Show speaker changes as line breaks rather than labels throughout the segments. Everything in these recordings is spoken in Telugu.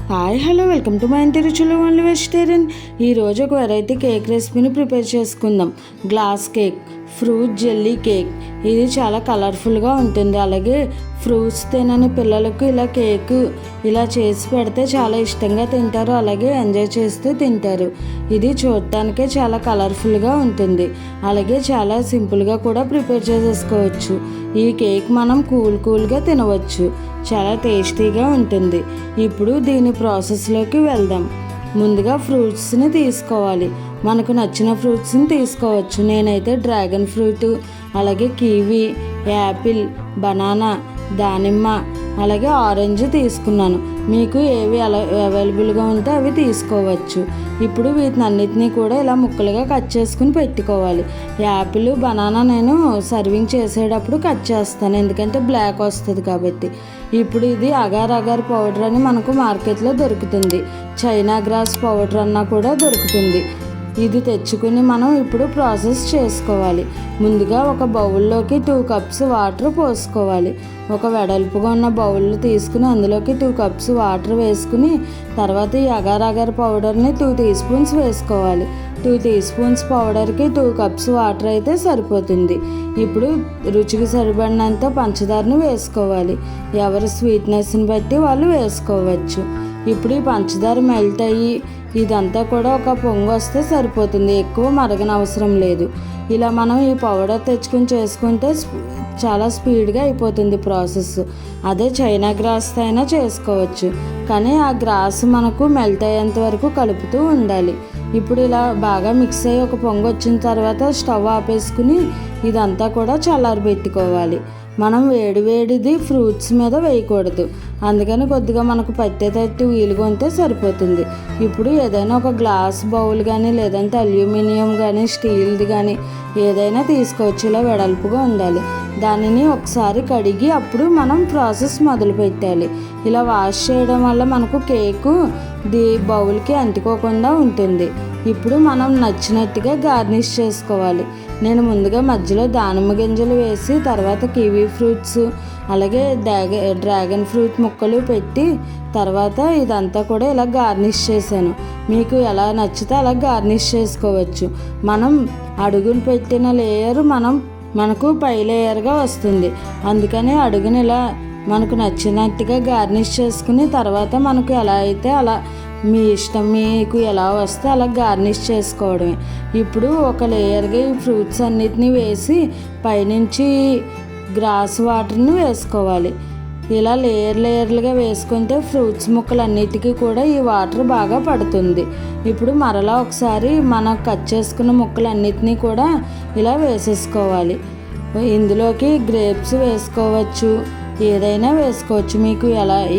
Hi hello welcome to my ఇంటి రుచులు ఓన్లీ వెజిటేరియన్. ఈరోజు ఒక వెరైటీ కేక్ రెసిపీని ప్రిపేర్ చేసుకుందాం. Glass cake, fruit jelly cake. ఇది చాలా కలర్ఫుల్గా ఉంటుంది. అలాగే ఫ్రూట్స్ తినని పిల్లలకు ఇలా కేక్ ఇలా చేసి పెడితే చాలా ఇష్టంగా తింటారు, అలాగే ఎంజాయ్ చేస్తూ తింటారు. ఇది చూడటానికే చాలా కలర్ఫుల్గా ఉంటుంది, అలాగే చాలా సింపుల్గా కూడా ప్రిపేర్ చేసేసుకోవచ్చు. ఈ కేక్ మనం కూల్గా తినవచ్చు, చాలా టేస్టీగా ఉంటుంది. ఇప్పుడు దీని ప్రాసెస్లోకి వెళ్దాం. ముందుగా ఫ్రూట్స్ని తీసుకోవాలి. మనకు నచ్చిన ఫ్రూట్స్ని తీసుకోవచ్చు. నేనైతే డ్రాగన్ ఫ్రూట్, అలాగే కివి, యాపిల్, బనానా, దానిమ్మ, అలాగే ఆరెంజ్ తీసుకున్నాను. మీకు ఏవి అవైలబుల్గా ఉంటే అవి తీసుకోవచ్చు. ఇప్పుడు వీటినన్నిటినీ కూడా ఇలా ముక్కలుగా కట్ చేసుకుని పెట్టుకోవాలి. యాపిల్, బనానా నేను సర్వింగ్ చేసేటప్పుడు కట్ చేస్తాను, ఎందుకంటే బ్లాక్ వస్తుంది కాబట్టి. ఇప్పుడు ఇది అగార్ పౌడర్ అని మనకు మార్కెట్లో దొరుకుతుంది. చైనా గ్రాస్ పౌడర్ అన్నా కూడా దొరుకుతుంది. ఇది తెచ్చుకుని మనం ఇప్పుడు ప్రాసెస్ చేసుకోవాలి. ముందుగా ఒక బౌల్లోకి 2 కప్స్ వాటర్ పోసుకోవాలి. ఒక వెడల్పుగా ఉన్న బౌల్ తీసుకుని అందులోకి 2 కప్స్ వాటర్ వేసుకుని తర్వాత ఈ అగార్ పౌడర్ని 2 టీ స్పూన్స్ వేసుకోవాలి. 2 టీ స్పూన్స్ పౌడర్కి 2 కప్స్ వాటర్ అయితే సరిపోతుంది. ఇప్పుడు రుచికి సరిపడినంత పంచదారను వేసుకోవాలి. ఎవరి స్వీట్నెస్ని బట్టి వాళ్ళు వేసుకోవచ్చు. ఇప్పుడు ఈ పంచదార మెల్ట్ అయ్యి ఇదంతా కూడా ఒక పొంగు వస్తే సరిపోతుంది, ఎక్కువ మరగనవసరం లేదు. ఇలా మనం ఈ పౌడర్ తెచ్చుకుని చేసుకుంటే చాలా స్పీడ్గా అయిపోతుంది ప్రాసెస్. అదే చైనా గ్రాస్ అయినా చేసుకోవచ్చు, కానీ ఆ గ్రాస్ మనకు మెల్ట్ అయ్యేంత వరకు కలుపుతూ ఉండాలి. ఇప్పుడు ఇలా బాగా మిక్స్ అయ్యి ఒక పొంగు వచ్చిన తర్వాత స్టవ్ ఆపేసుకుని ఇదంతా కూడా చల్లారబెట్టుకోవాలి. మనం వేడిది ఫ్రూట్స్ మీద వేయకూడదు, అందుకని కొద్దిగా మనకు పట్టేటట్టు వీలుగా ఉంటే సరిపోతుంది. ఇప్పుడు ఏదైనా ఒక గ్లాస్ బౌల్ కానీ లేదంటే అల్యూమినియం కానీ స్టీల్ది కానీ ఏదైనా తీసుకోవచ్చు. ఇలా వెడల్పుగా ఉండాలి. దానిని ఒకసారి కడిగి అప్పుడు మనం ప్రాసెస్ మొదలు పెట్టాలి. ఇలా వాష్ చేయడం వల్ల మనకు కేకు బౌల్కి అంటుకోకుండా ఉంటుంది. ఇప్పుడు మనం నచ్చినట్టుగా గార్నిష్ చేసుకోవాలి. నేను ముందుగా మధ్యలో దానిమ్మ గింజలు వేసి తర్వాత కివీ ఫ్రూట్స్, అలాగే డ్రాగన్ ఫ్రూట్ ముక్కలు పెట్టి తర్వాత ఇదంతా కూడా ఇలా గార్నిష్ చేశాను. మీకు ఎలా నచ్చితే అలా గార్నిష్ చేసుకోవచ్చు. మనం అడుగును పెట్టిన లేయర్ మనకు పై లేయర్గా వస్తుంది, అందుకని అడుగుని ఇలా మనకు నచ్చినట్టుగా గార్నిష్ చేసుకుని తర్వాత మనకు ఎలా అయితే అలా మీ ఇష్టం, మీకు ఎలా వస్తే అలా గార్నిష్ చేసుకోవడమే. ఇప్పుడు ఒక లేయర్గా ఈ ఫ్రూట్స్ అన్నిటినీ వేసి పైనుంచి గ్రాస్ వాటర్ని వేసుకోవాలి. ఇలా లేయర్లుగా వేసుకుంటే ఫ్రూట్స్ ముక్కలన్నిటికీ కూడా ఈ వాటర్ బాగా పడుతుంది. ఇప్పుడు మరలా ఒకసారి మనం కట్ చేసుకున్న ముక్కలన్నిటినీ కూడా ఇలా వేసేసుకోవాలి. ఇందులోకి గ్రేప్స్ వేసుకోవచ్చు, ఏదైనా వేసుకోవచ్చు. మీకు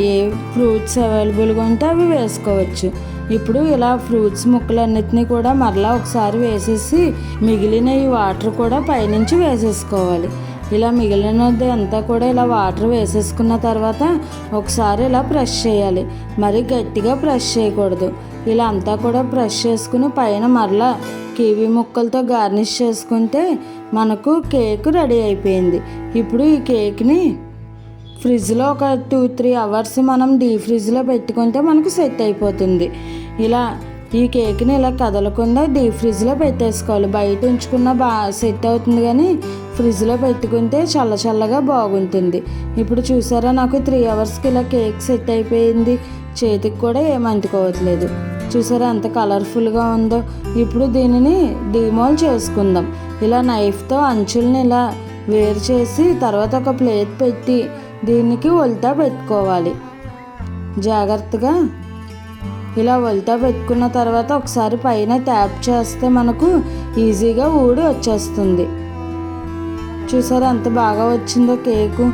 ఏ ఫ్రూట్స్ అవైలబుల్గా ఉంటే అవి వేసుకోవచ్చు. ఇప్పుడు ఇలా ఫ్రూట్స్ ముక్కలన్నిటినీ కూడా మరలా ఒకసారి వేసేసి మిగిలిన ఈ వాటర్ కూడా పైనుంచి వేసేసుకోవాలి. ఇలా మిగిలినది అంతా కూడా ఇలా వాటర్ వేసేసుకున్న తర్వాత ఒకసారి ఇలా ప్రెస్ చేయాలి. మరి గట్టిగా ప్రెస్ చేయకూడదు. ఇలా అంతా కూడా ప్రెస్ చేసుకుని పైన మరలా కివీ ముక్కలతో గార్నిష్ చేసుకుంటే మనకు కేక్ రెడీ అయిపోయింది. ఇప్పుడు ఈ కేక్ని ఫ్రిడ్జ్లో ఒక 2-3 అవర్స్ మనం డీప్ ఫ్రిడ్జ్లో పెట్టుకుంటే మనకు సెట్ అయిపోతుంది. ఇలా ఈ కేక్ని ఇలా కదలకుండా డీప్ ఫ్రిడ్జ్లో పెట్టేసుకోవాలి. బయట ఉంచుకున్న సెట్ అవుతుంది, కానీ ఫ్రిడ్జ్లో పెట్టుకుంటే చల్లగా బాగుంటుంది. ఇప్పుడు చూసారా, నాకు 3 అవర్స్కి ఇలా కేక్ సెట్ అయిపోయింది. చేతికి కూడా ఏమంటుకోవట్లేదు. చూసారా ఎంత కలర్ఫుల్గా ఉందో. ఇప్పుడు దీనిని డిమోల్ చేసుకుందాం. ఇలా నైఫ్తో అంచుల్ని ఇలా వేరు చేసి తర్వాత ఒక ప్లేట్ పెట్టి దీనికి ఉల్టా పెట్టుకోవాలి. జాగ్రత్తగా ఇలా ఉల్టా పెట్టుకున్న తర్వాత ఒకసారి పైన ట్యాప్ చేస్తే మనకు ఈజీగా ఊడి వచ్చేస్తుంది. చూసారా ఎంత బాగా వచ్చిందో కేకు.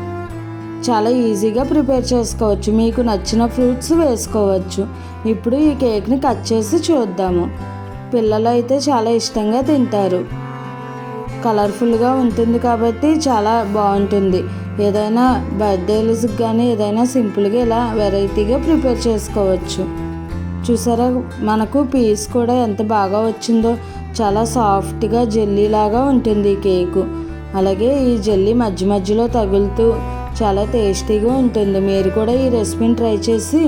చాలా ఈజీగా ప్రిపేర్ చేసుకోవచ్చు. మీకు నచ్చిన ఫ్రూట్స్ వేసుకోవచ్చు. ఇప్పుడు ఈ కేక్ని కట్ చేసి చూద్దాము. పిల్లలు అయితే చాలా ఇష్టంగా తింటారు. కలర్ఫుల్గా ఉంటుంది కాబట్టి చాలా బాగుంటుంది. ఏదైనా బర్త్డేలకు కానీ ఏదైనా సింపుల్గా ఇలా వెరైటీగా ప్రిపేర్ చేసుకోవచ్చు. చూసారా మనకు పీస్ కూడా ఎంత బాగా వచ్చిందో. చాలా సాఫ్ట్గా జెల్లీ లాగా ఉంటుంది ఈ కేకు. అలాగే ఈ జెల్లీ మధ్యలో తగులుతూ చాలా టేస్టీగా ఉంటుంది. మీరు కూడా ఈ రెసిపీని ట్రై చేసి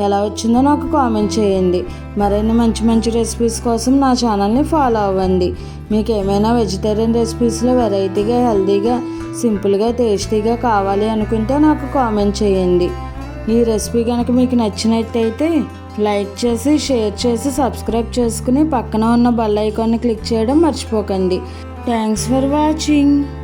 ఎలా వచ్చిందో నాకు కామెంట్ చేయండి. మరిన్ని మంచి మంచి రెసిపీస్ కోసం నా ఛానల్ని ఫాలో అవ్వండి. మీకు ఏమైనా వెజిటేరియన్ రెసిపీస్లో వెరైటీగా, హెల్తీగా, సింపుల్గా, టేస్టీగా కావాలి అనుకుంటే నాకు కామెంట్ చేయండి. ఈ రెసిపీ కనుక మీకు నచ్చినట్టయితే లైక్ చేసి, షేర్ చేసి, సబ్స్క్రైబ్ చేసుకుని పక్కన ఉన్న బెల్ ఐకాన్ని క్లిక్ చేయడం మర్చిపోకండి. Thanks for watching.